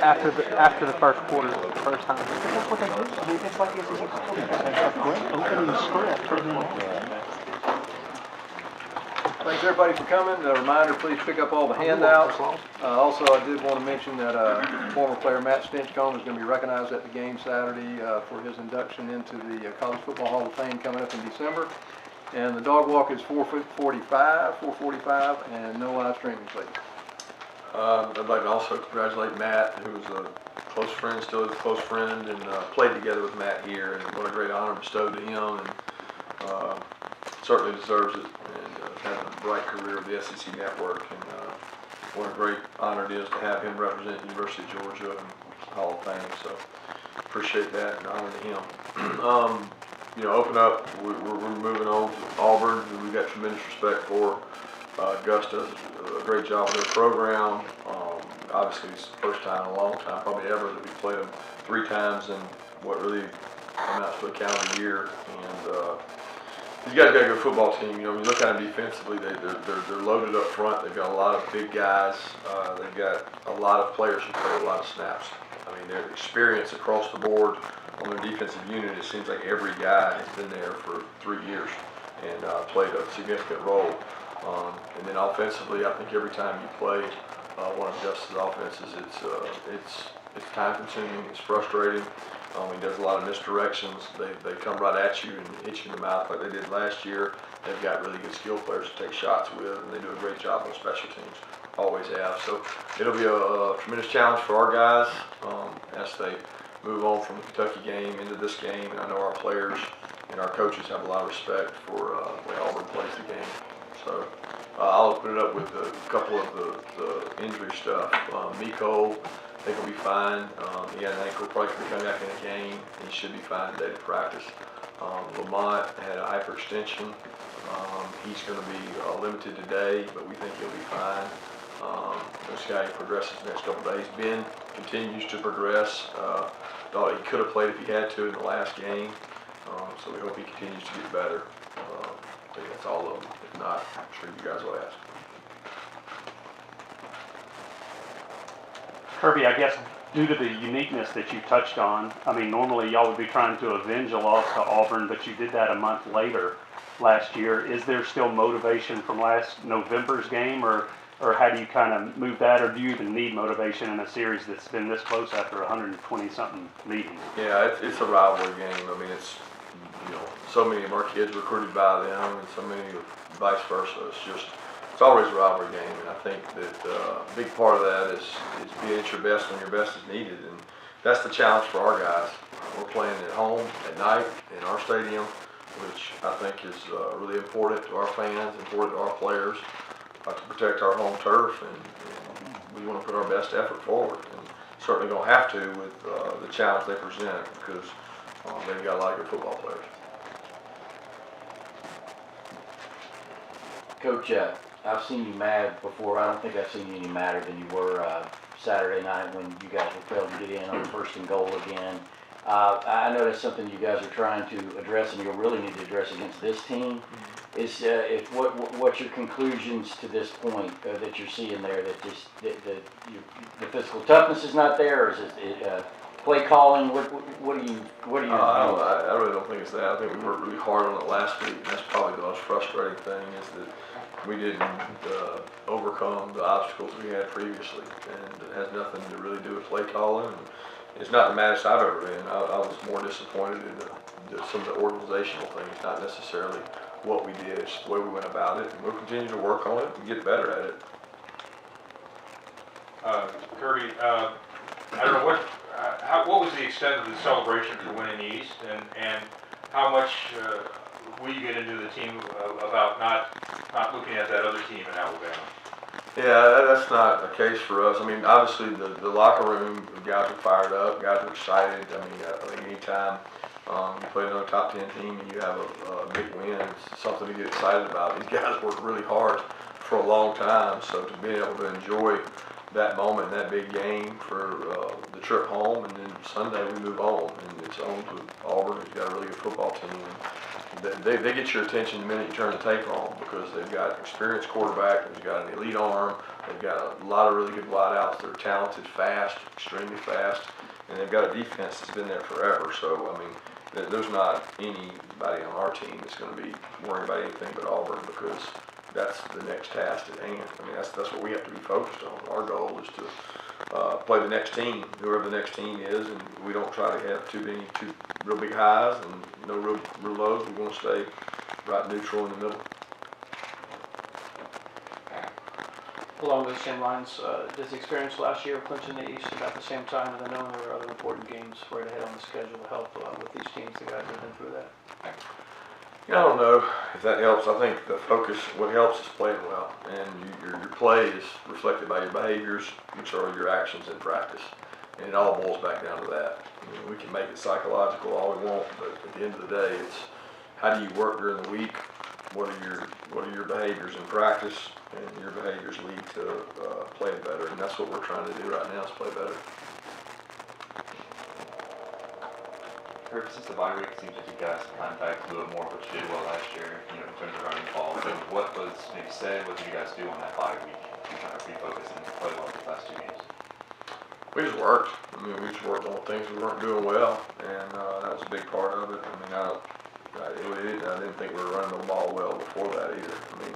after the first quarter, the first time. That's what they do. I mean, it's like a great opening script for them. Thanks everybody for coming. A reminder, please pick up all the handouts. Also, I did want to mention that former player Matt Stinchcomb is going to be recognized at the game Saturday for his induction into the College Football Hall of Fame coming up in December. And the dog walk is 4:45, and no live streaming, please. I'd like to also congratulate Matt, who is a close friend, still is a close friend, and played together with Matt here. And what a great honor bestowed to him, and certainly deserves it. And had a bright career with the SEC Network, and what a great honor it is to have him represent the University of Georgia in Hall of Fame. So appreciate that and honor to him. Open up. We're moving on to Auburn, who we've got tremendous respect for. Gus does a great job with their program. Obviously, it's the first time in a long time, probably ever, that we played them 3 times in what really amounts to a calendar year. And these guys got a good football team. When you look at them defensively, they're loaded up front. They've got a lot of big guys. They've got a lot of players who play a lot of snaps. I mean, their experience across the board on their defensive unit, it seems like every guy has been there for 3 years and played a significant role. And then offensively, I think every time you play one of Justin's offenses, it's time consuming, it's frustrating. He does a lot of misdirections. They come right at you and hit you in the mouth like they did last year. They've got really good skill players to take shots with, and they do a great job on special teams. Always have. So it'll be a tremendous challenge for our guys as they move on from the Kentucky game into this game. And I know our players and our coaches have a lot of respect for the way Auburn plays the game. So I'll open it up with a couple of the injury stuff. Miko, I think he'll be fine. He got an ankle, probably could be coming back in a game. He should be fine today to practice. Lamont had a hyperextension. He's going to be limited today, but we think he'll be fine. This guy progresses the next couple of days. Ben continues to progress. Thought he could have played if he had to in the last game. So we hope he continues to get better. I think that's all of them. If not, I'm sure you guys will ask. Kirby, I guess due to the uniqueness that you touched on, I mean, normally y'all would be trying to avenge a loss to Auburn, but you did that a month later last year. Is there still motivation from last November's game, or how do you kind of move that, or do you even need motivation in a series that's been this close after 120-something meetings? Yeah, it's a rivalry game. I mean, it's so many of our kids recruited by them, and so many vice versa. It's always a rivalry game, and I think that a big part of that is being at your best when your best is needed, and that's the challenge for our guys. We're playing at home at night in our stadium, which I think is really important to our fans, important to our players, to protect our home turf, and we want to put our best effort forward, and certainly going to have to with the challenge they present, because they've got a lot of good football players. Coach, I've seen you mad before. I don't think I've seen you any madder than you were Saturday night when you guys were failed to get in on first and goal again. I know that's something you guys are trying to address, and you'll really need to address against this team. Is what's your conclusions to this point that you're seeing there? That the physical toughness is not there, or is it play calling? What do you? I really don't think it's that. I think we worked really hard on it last week, and that's probably the most frustrating thing is that we didn't overcome the obstacles we had previously, and it has nothing to really do with play calling. And it's not the maddest I've ever been. I was more disappointed in some of the organizational things, not necessarily what we did. It's the way we went about it, and we'll continue to work on it and get better at it. Kirby, I don't know what was the extent of the celebration for winning the East, and how much will you get into the team about not looking at that other team in Alabama? Yeah, that's not a case for us. I mean, obviously the locker room, guys are fired up, guys are excited. I mean, I think anytime you play another top 10 team and you have a big win, it's something to get excited about. These guys worked really hard for a long time, so to be able to enjoy that moment, that big game for the trip home, and then Sunday we move on, and it's on to Auburn, who's got a really good football team. They get your attention the minute you turn the tape on, because they've got an experienced quarterback who's got an elite arm, They've got a lot of really good wideouts. They're talented, fast, extremely fast, and they've got a defense that's been there forever. So, I mean, there's not anybody on our team that's going to be worrying about anything but Auburn, because that's the next task at hand. I mean, that's what we have to be focused on. Our goal is to play the next team, whoever the next team is, and we don't try to have too real big highs and no real lows. We want to stay right neutral in the middle. Along those same lines, does the experience last year of clinching the East about the same time, and I know there were other important games right ahead on the schedule to help with these teams, the guys that have been through that? Yeah, I don't know if that helps. I think the focus, what helps is playing well, and your play is reflected by your behaviors, which are your actions in practice, and it all boils back down to that. I mean, we can make it psychological all we want, but at the end of the day, it's how do you work during the week? What are your behaviors in practice, and your behaviors lead to playing better, and that's what we're trying to do right now, is play better. Kirby, since the bye week, it seems like you guys climbed back a little bit more, which you did well last year, in terms of running the ball. So what was maybe said? What did you guys do on that bye week to kind of refocus and play well these last 2 games? We just worked. I mean, we just worked on things we weren't doing well, and that was a big part of it. I mean, I didn't think we were running the ball well before that either. I mean,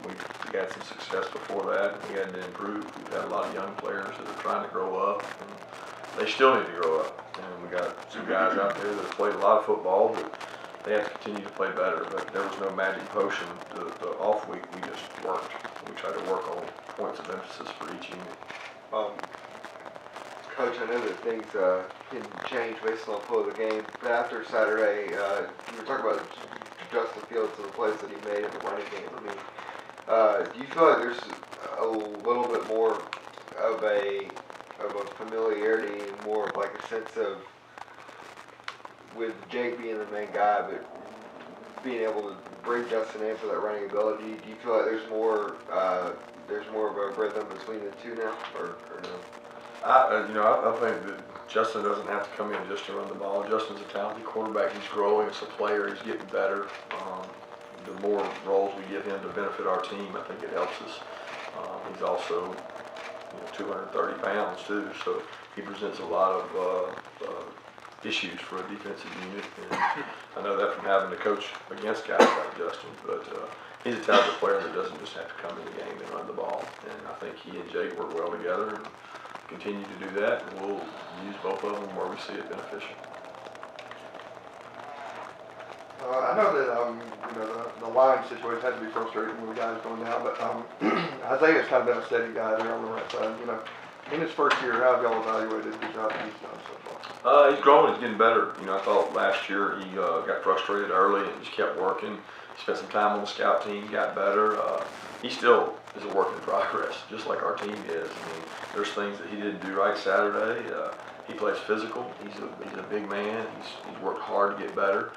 we had some success before that, and we had to improve. We've had a lot of young players that are trying to grow up, and they still need to grow up. And we got some guys out there that have played a lot of football, but they have to continue to play better. But there was no magic potion. The off week, we just worked. We tried to work on points of emphasis for each unit. Coach, I know that things can change based on the flow of the game, but after Saturday, you were talking about Justin Fields and the plays that he made in the running game. I mean, do you feel like there's a little bit more of a familiarity and more of like a sense of, with Jake being the main guy, but being able to bring Justin in for that running ability? Do you feel like there's more of a rhythm between the two now, or no? I think that Justin doesn't have to come in just to run the ball. Justin's a talented quarterback. He's growing as a player. He's getting better. The more roles we give him to benefit our team, I think it helps us. He's also 230 pounds too, so he presents a lot of issues for a defensive unit. And I know that from having to coach against guys like Justin, but he's a talented player that doesn't just have to come in the game and run the ball. And I think he and Jake work well together and continue to do that, and we'll use both of them where we see it beneficial. I know that the line situation had to be frustrating with the guys going down, but Isaiah's kind of been a steady guy there on the right side. In his first year, how have y'all evaluated the job he's done so far? He's growing. He's getting better. I thought last year he got frustrated early and just kept working. Spent some time on the scout team, got better. He still is a work in progress, just like our team is. I mean, there's things that he didn't do right Saturday. He plays physical. He's a big man. He's worked hard to get better.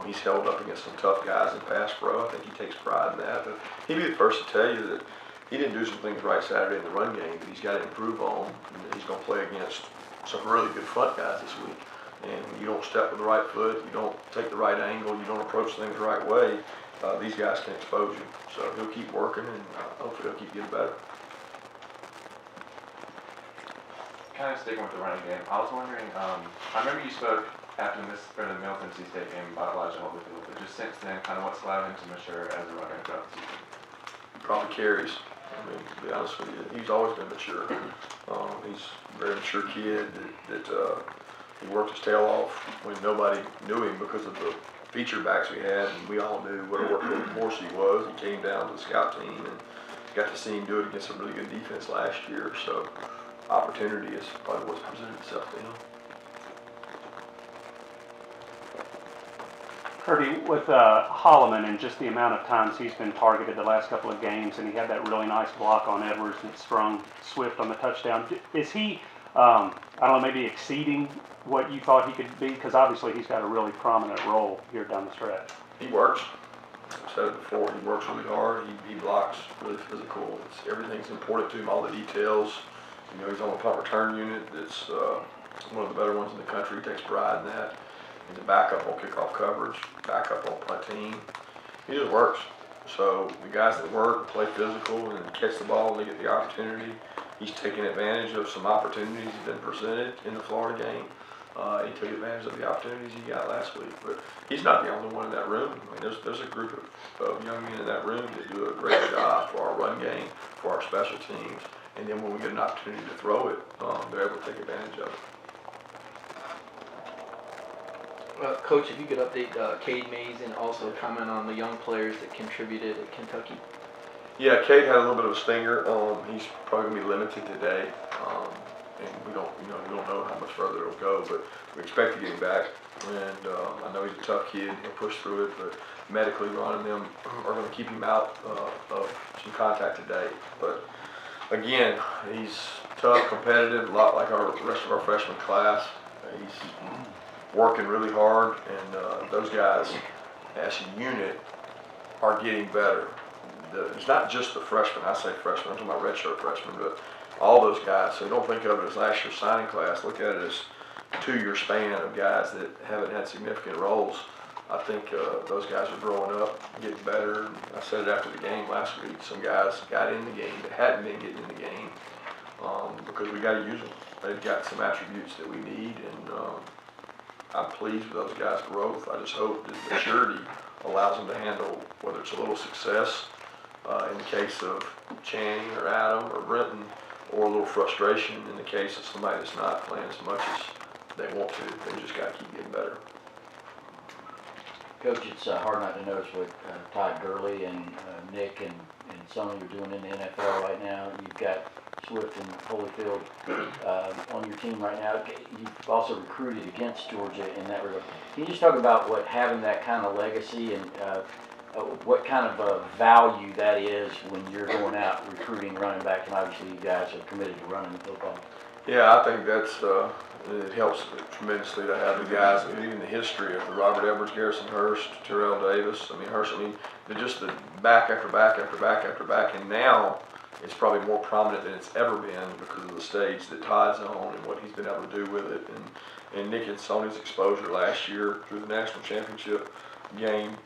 He's held up against some tough guys in pass pro. I think he takes pride in that. But he'd be the first to tell you that he didn't do some things right Saturday in the run game that he's got to improve on. And he's going to play against some really good front guys this week. And when you don't step with the right foot, you don't take the right angle, you don't approach things the right way, these guys can expose you. So he'll keep working, and hopefully he'll keep getting better. Kind of sticking with the running game, I was wondering, I remember you spoke after the Middle Tennessee State game about Elijah Holyfield, but just since then, kind of what's allowed him to mature as a runner throughout the season? Probably carries. I mean, to be honest with you, he's always been mature. He's a very mature kid that he worked his tail off when nobody knew him because of the feature backs we had, and we all knew what a workhorse horse he was. He came down to the scout team and got to see him do it against a really good defense last year. So opportunity is probably what's presented itself to him. Kirby, with Holloman and just the amount of times he's been targeted the last couple of games, and he had that really nice block on Edwards and sprung Swift on the touchdown, is he, I don't know, maybe exceeding what you thought he could be? Because obviously he's got a really prominent role here down the stretch. He works. I've said it before, he works really hard. He blocks really physical. Everything's important to him, all the details. He's on a punt return unit that's one of the better ones in the country. He takes pride in that. He's a backup on kickoff coverage, backup on punt team. He just works. So the guys that work, play physical, and catch the ball when they get the opportunity, he's taking advantage of some opportunities he's been presented in the Florida game. He took advantage of the opportunities he got last week. But he's not the only one in that room. I mean, there's a group of young men in that room that do a great job for our run game, for our special teams. And then when we get an opportunity to throw it, they're able to take advantage of it. Coach, if you could update Cade Mays and also comment on the young players that contributed at Kentucky. Yeah, Cade had a little bit of a stinger. He's probably gonna be limited today, and we don't know how much further it'll go, but we expect to get him back. And I know he's a tough kid. He'll push through it, but medically, Ron and them are gonna keep him out of some contact today. But again, he's tough, competitive, a lot like the rest of our freshman class. He's working really hard, and those guys, as a unit, are getting better. It's not just the freshmen. I say freshmen, I'm talking about redshirt freshmen, but all those guys. So don't think of it as last year's signing class. Look at it as a 2-year span of guys that haven't had significant roles. I think those guys are growing up, getting better. I said it after the game last week. Some guys got in the game that hadn't been getting in the game because we got to use them. They've got some attributes that we need, and I'm pleased with those guys' growth. I just hope that maturity allows them to handle whether it's a little success in the case of Channing or Adam or Brenton, or a little frustration in the case of somebody that's not playing as much as they want to. They just got to keep getting better. Coach, it's hard not to notice what Todd Gurley and Nick and Sonny are doing in the NFL right now. You've got Swift and Holyfield on your team right now. You've also recruited against Georgia in that regard. Can you just talk about what having that kind of legacy and what kind of value that is when you're going out recruiting running back, and obviously you guys are committed to running the football? Yeah, I think that's it helps tremendously to have the guys, and even the history of the Robert Edwards, Garrison Hurst, Terrell Davis. I mean, Hurst, they're just the back after back after back after back, and now it's probably more prominent than it's ever been because of the stage that Todd's on and what he's been able to do with it. And Nick and Sony's exposure last year through the national championship game,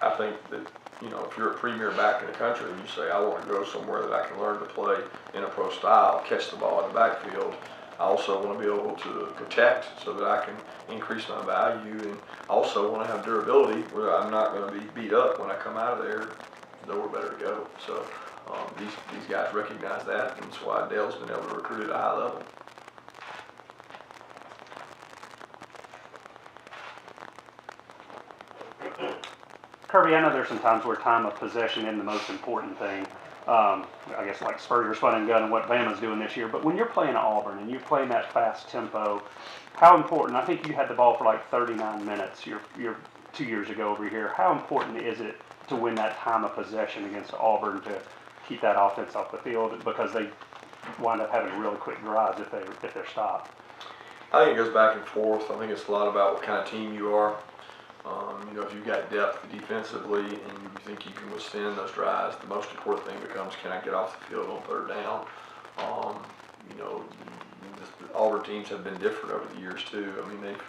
I think that, if you're a premier back in the country and you say, I want to go somewhere that I can learn to play in a pro style, catch the ball in the backfield, I also want to be able to protect so that I can increase my value, and also want to have durability where I'm not going to be beat up when I come out of there, nowhere better to go. So these guys recognize that, and that's why Dale's been able to recruit at a high level. Kirby, I know there's some times where time of possession isn't the most important thing. I guess like Spurrier's fun and gun and what Bama's doing this year. But when you're playing Auburn and you're playing that fast tempo, how important, I think you had the ball for like 39 minutes you're 2 years ago over here. How important is it to win that time of possession against Auburn to keep that offense off the field, because they wind up having really quick drives if they're stopped? I think it goes back and forth. I think it's a lot about what kind of team you are. If you've got depth defensively and you think you can withstand those drives, the most important thing becomes, can I get off the field on third down? Auburn teams have been different over the years too. I mean, they've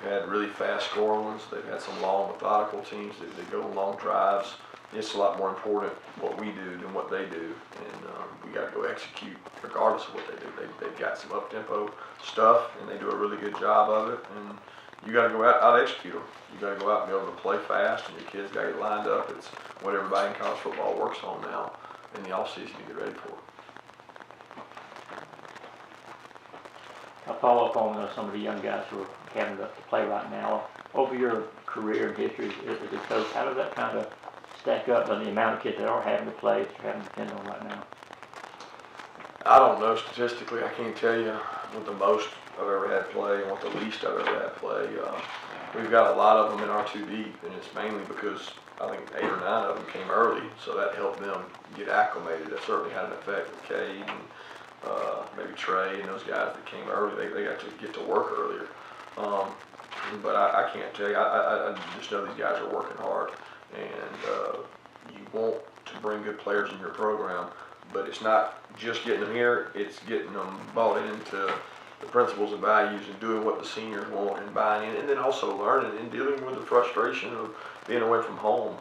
had really fast scoring ones. They've had some long, methodical teams that go on long drives. It's a lot more important what we do than what they do, and we got to go execute regardless of what they do. They've got some up-tempo stuff, and they do a really good job of it, and you got to go out execute them. You got to go out and be able to play fast, and your kids got to get lined up. It's what everybody in college football works on now in the offseason to get ready for it. I'll follow up on some of the young guys who are having to play right now. Over your career and history as a coach, how does that kind of stack up on the amount of kids that are having to play, that you're having to depend on right now? I don't know statistically. I can't tell you what the most I've ever had play and what the least I've ever had play. We've got a lot of them in our 2 deep, and it's mainly because I think 8 or 9 of them came early, so that helped them get acclimated. That certainly had an effect with Cade and maybe Trey and those guys that came early. They got to get to work earlier. But I can't tell you. I just know these guys are working hard, and you want to bring good players in your program, but it's not just getting them here, it's getting them bought into the principles and values and doing what the seniors want and buying in, and then also learning and dealing with the frustration of being away from home.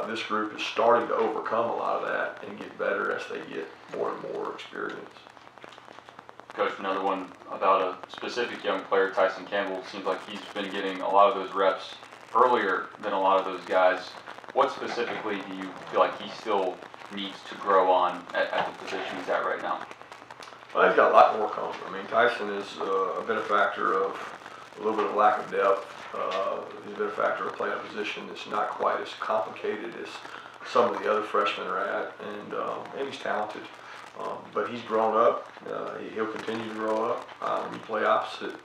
This group is starting to overcome a lot of that and get better as they get more and more experience. Coach, another one about a specific young player, Tyson Campbell. Seems like he's been getting a lot of those reps earlier than a lot of those guys. What specifically do you feel like he still needs to grow on at the position he's at right now? Well, he's got a lot more comfort. I mean, Tyson is a benefactor of a little bit of lack of depth. He's a benefactor of playing a position that's not quite as complicated as some of the other freshmen are at, and he's talented. But he's grown up. He'll continue to grow up. When you play opposite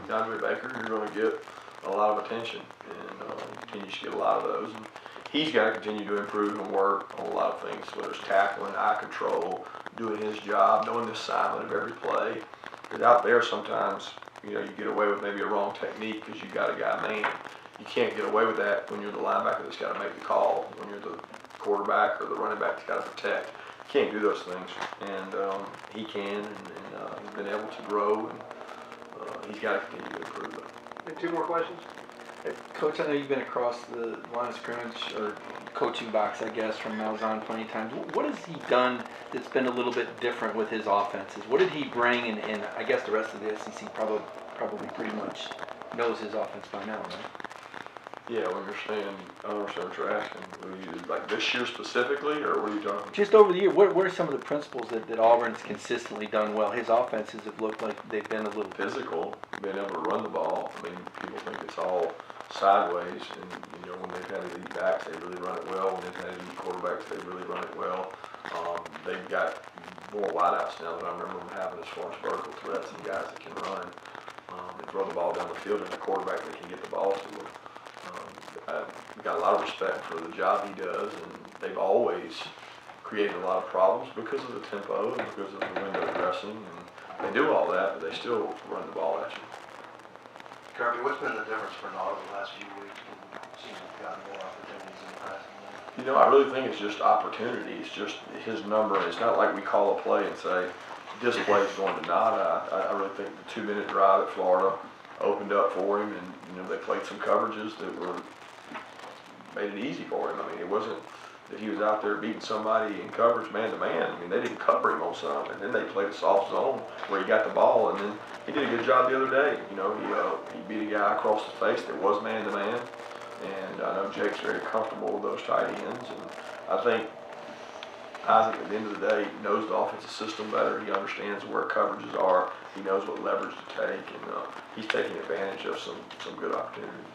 DeAndre Baker, you're going to get a lot of attention, and he continues to get a lot of those. And he's got to continue to improve and work on a lot of things, whether it's tackling, eye control, doing his job, knowing the assignment of every play. Because out there sometimes, you get away with maybe a wrong technique because you got a guy man. You can't get away with that when you're the linebacker that's got to make the call, when you're the quarterback or the running back that's got to protect. You can't do those things, and he can, and he's been able to grow, and he's got to continue to improve it. Two more questions? Coach, I know you've been across the line of scrimmage, or coaching box, I guess, from Malzahn plenty of times. What has he done that's been a little bit different with his offenses? What did he bring, and I guess the rest of the SEC probably pretty much knows his offense by now, right? Yeah, I understand what you're asking. Like this year specifically, or what are you talking? Just over the year, what are some of the principles that Auburn's consistently done well? His offenses have looked like they've been a little Physical, being able to run the ball. I mean, people think it's all sideways, and when they've had elite backs, they really run it well. When they've had elite quarterbacks, they really run it well. They've got more wideouts now than I remember them having as far as vertical threats and guys that can run and throw the ball down the field, and a quarterback that can get the ball to them. I've got a lot of respect for the job he does, and they've always created a lot of problems because of the tempo and because of the window dressing, and they do all that, but they still run the ball at you. Kirby, what's been the difference for Nod the last few weeks? It seems he's gotten more opportunities in the passing game. I really think it's just opportunity. It's just his number. It's not like we call a play and say, this play is going to Nod. I really think the 2-minute drive at Florida opened up for him, and they played some coverages that made it easy for him. I mean, it wasn't that he was out there beating somebody in coverage man to man. I mean, they didn't cover him on some, and then they played a soft zone where he got the ball, and then he did a good job the other day. He beat a guy across the face that was man to man, and I know Jake's very comfortable with those tight ends, and I think Isaac, at the end of the day, knows the offensive system better. He understands where coverages are. He knows what leverage to take, and he's taking advantage of some good opportunities.